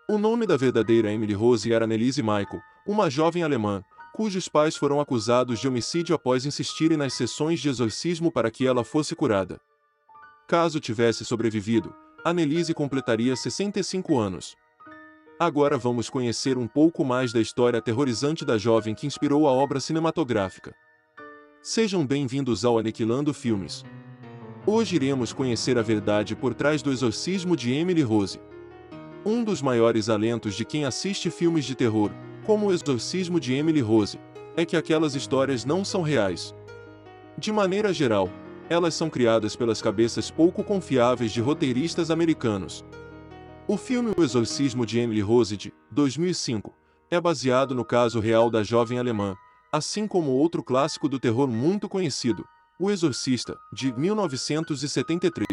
O nome da verdadeira Emily Rose era Anneliese Michael, uma jovem alemã, cujos pais foram acusados de homicídio após insistirem nas sessões de exorcismo para que ela fosse curada. Caso tivesse sobrevivido, Anneliese completaria 65 anos. Agora vamos conhecer um pouco mais da história aterrorizante da jovem que inspirou a obra cinematográfica. Sejam bem-vindos ao Aniquilando Filmes. Hoje iremos conhecer a verdade por trás do exorcismo de Emily Rose. Um dos maiores alentos de quem assiste filmes de terror, como O Exorcismo de Emily Rose, é que aquelas histórias não são reais. De maneira geral, elas são criadas pelas cabeças pouco confiáveis de roteiristas americanos. O filme O Exorcismo de Emily Rose de 2005 é baseado no caso real da jovem alemã, assim como outro clássico do terror muito conhecido, O Exorcista, de 1973.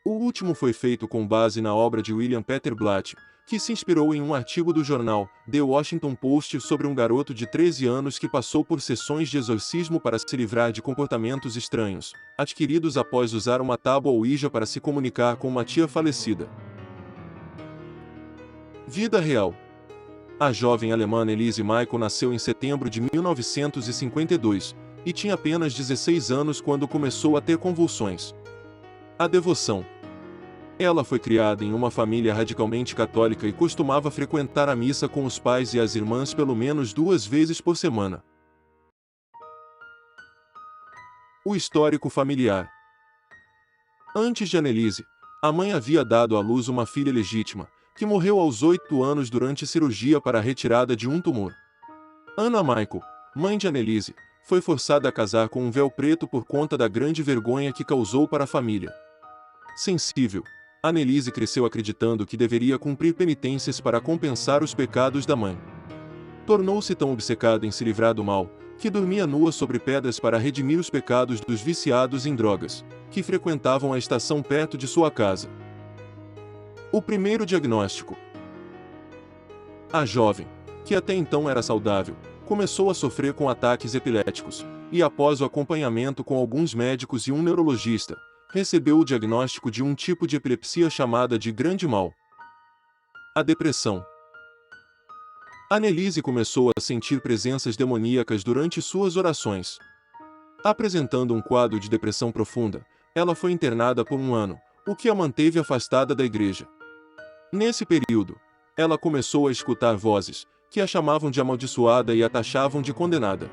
O último foi feito com base na obra de William Peter Blatty, que se inspirou em um artigo do jornal The Washington Post sobre um garoto de 13 anos que passou por sessões de exorcismo para se livrar de comportamentos estranhos, adquiridos após usar uma tábua Ouija para se comunicar com uma tia falecida. Vida real. A jovem alemã Anneliese Michael nasceu em setembro de 1952 e tinha apenas 16 anos quando começou a ter convulsões. A devoção. Ela foi criada em uma família radicalmente católica e costumava frequentar a missa com os pais e as irmãs pelo menos 2 vezes por semana. O histórico familiar. Antes de Anneliese, a mãe havia dado à luz uma filha legítima, que morreu aos 8 anos durante cirurgia para a retirada de um tumor. Anna Michael, mãe de Anneliese, foi forçada a casar com um véu preto por conta da grande vergonha que causou para a família. Sensível, Anneliese cresceu acreditando que deveria cumprir penitências para compensar os pecados da mãe. Tornou-se tão obcecada em se livrar do mal, que dormia nua sobre pedras para redimir os pecados dos viciados em drogas, que frequentavam a estação perto de sua casa. O primeiro diagnóstico. A jovem, que até então era saudável, começou a sofrer com ataques epiléticos, e após o acompanhamento com alguns médicos e um neurologista, recebeu o diagnóstico de um tipo de epilepsia chamada de grande mal. A depressão. Anneliese começou a sentir presenças demoníacas durante suas orações. Apresentando um quadro de depressão profunda, ela foi internada por 1 ano, o que a manteve afastada da igreja. Nesse período, ela começou a escutar vozes, que a chamavam de amaldiçoada e a taxavam de condenada.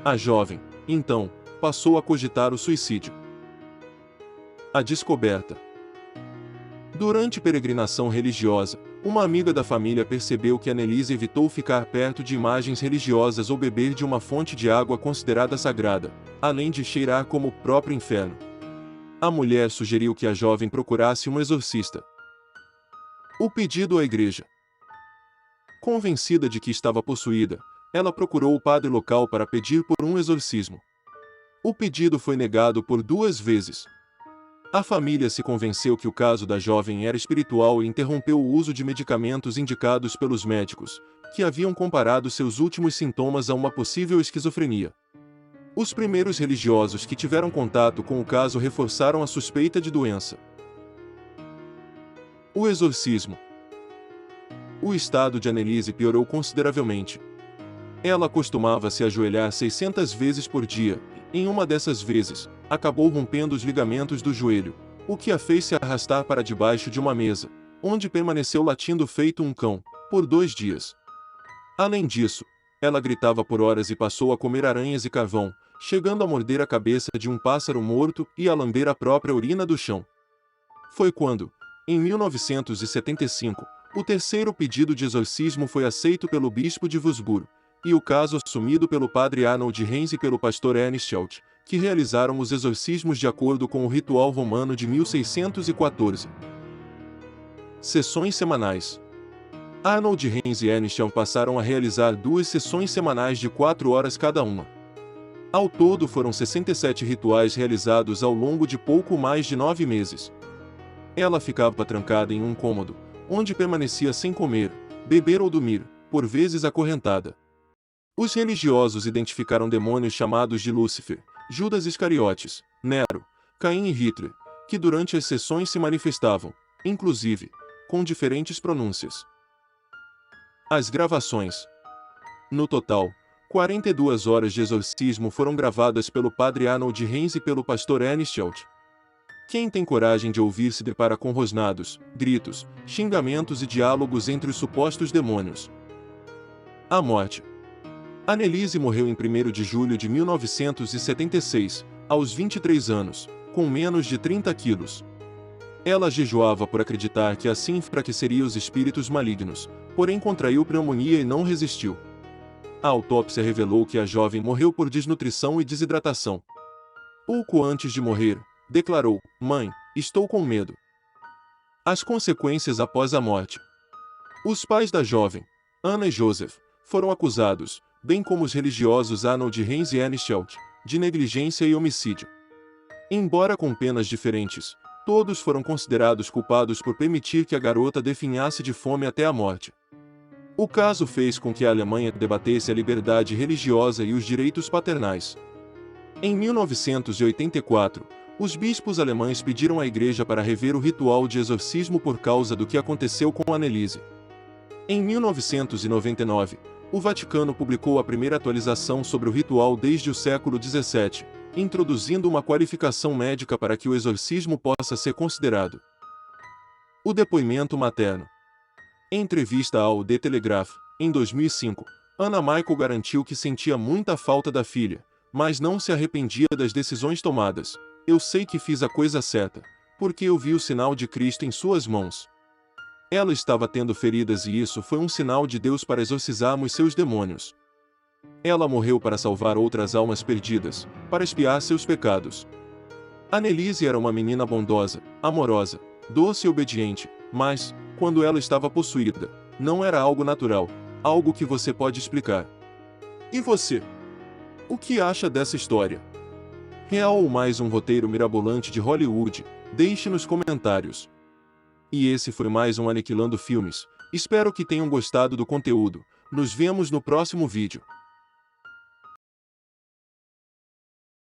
A jovem, então, passou a cogitar o suicídio. A descoberta. Durante peregrinação religiosa, uma amiga da família percebeu que Anneliese evitou ficar perto de imagens religiosas ou beber de uma fonte de água considerada sagrada, além de cheirar como o próprio inferno. A mulher sugeriu que a jovem procurasse um exorcista. O pedido à igreja. Convencida de que estava possuída, ela procurou o padre local para pedir por um exorcismo. O pedido foi negado por 2 vezes. A família se convenceu que o caso da jovem era espiritual e interrompeu o uso de medicamentos indicados pelos médicos, que haviam comparado seus últimos sintomas a uma possível esquizofrenia. Os primeiros religiosos que tiveram contato com o caso reforçaram a suspeita de doença. O exorcismo. O estado de Anneliese piorou consideravelmente. Ela costumava se ajoelhar 600 vezes por dia, e, em uma dessas vezes, acabou rompendo os ligamentos do joelho, o que a fez se arrastar para debaixo de uma mesa, onde permaneceu latindo feito um cão, por 2 dias. Além disso, ela gritava por horas e passou a comer aranhas e carvão, chegando a morder a cabeça de um pássaro morto e a lamber a própria urina do chão. Foi quando, em 1975, o terceiro pedido de exorcismo foi aceito pelo bispo de Würzburg, e o caso assumido pelo padre Arnold Reins e pelo pastor Ernst Schelt, que realizaram os exorcismos de acordo com o ritual romano de 1614. Sessões semanais. Arnold Reins e Ernst Schelt passaram a realizar 2 sessões semanais de 4 horas cada uma. Ao todo foram 67 rituais realizados ao longo de pouco mais de 9 meses. Ela ficava trancada em um cômodo, onde permanecia sem comer, beber ou dormir, por vezes acorrentada. Os religiosos identificaram demônios chamados de Lúcifer, Judas Iscariotes, Nero, Caim e Hitler, que durante as sessões se manifestavam, inclusive, com diferentes pronúncias. As gravações. No total, 42 horas de exorcismo foram gravadas pelo padre Arnold Reis e pelo pastor Ernest Schultz. Quem tem coragem de ouvir se depara com rosnados, gritos, xingamentos e diálogos entre os supostos demônios. A morte. Annelise morreu em 1º de julho de 1976, aos 23 anos, com menos de 30 quilos. Ela jejuava por acreditar que assim enfraqueceria os espíritos malignos, porém contraiu pneumonia e não resistiu. A autópsia revelou que a jovem morreu por desnutrição e desidratação. Pouco antes de morrer, declarou: "Mãe, estou com medo." As consequências após a morte. Os pais da jovem, Anna e Joseph, foram acusados, bem como os religiosos Arnold Reis e Ernest Schultz, de negligência e homicídio. Embora com penas diferentes, todos foram considerados culpados por permitir que a garota definhasse de fome até a morte. O caso fez com que a Alemanha debatesse a liberdade religiosa e os direitos paternais. Em 1984, os bispos alemães pediram à Igreja para rever o ritual de exorcismo por causa do que aconteceu com Annelise. Em 1999, o Vaticano publicou a primeira atualização sobre o ritual desde o século XVII, introduzindo uma qualificação médica para que o exorcismo possa ser considerado. O depoimento materno. Em entrevista ao The Telegraph, em 2005, Anna Michael garantiu que sentia muita falta da filha, mas não se arrependia das decisões tomadas. "Eu sei que fiz a coisa certa, porque eu vi o sinal de Cristo em suas mãos." Ela estava tendo feridas e isso foi um sinal de Deus para exorcizarmos seus demônios. Ela morreu para salvar outras almas perdidas, para expiar seus pecados. Annelise era uma menina bondosa, amorosa, doce e obediente, mas, quando ela estava possuída, não era algo natural, algo que você pode explicar. E você? O que acha dessa história? Real ou mais um roteiro mirabolante de Hollywood? Deixe nos comentários. E esse foi mais um Aniquilando Filmes. Espero que tenham gostado do conteúdo. Nos vemos no próximo vídeo.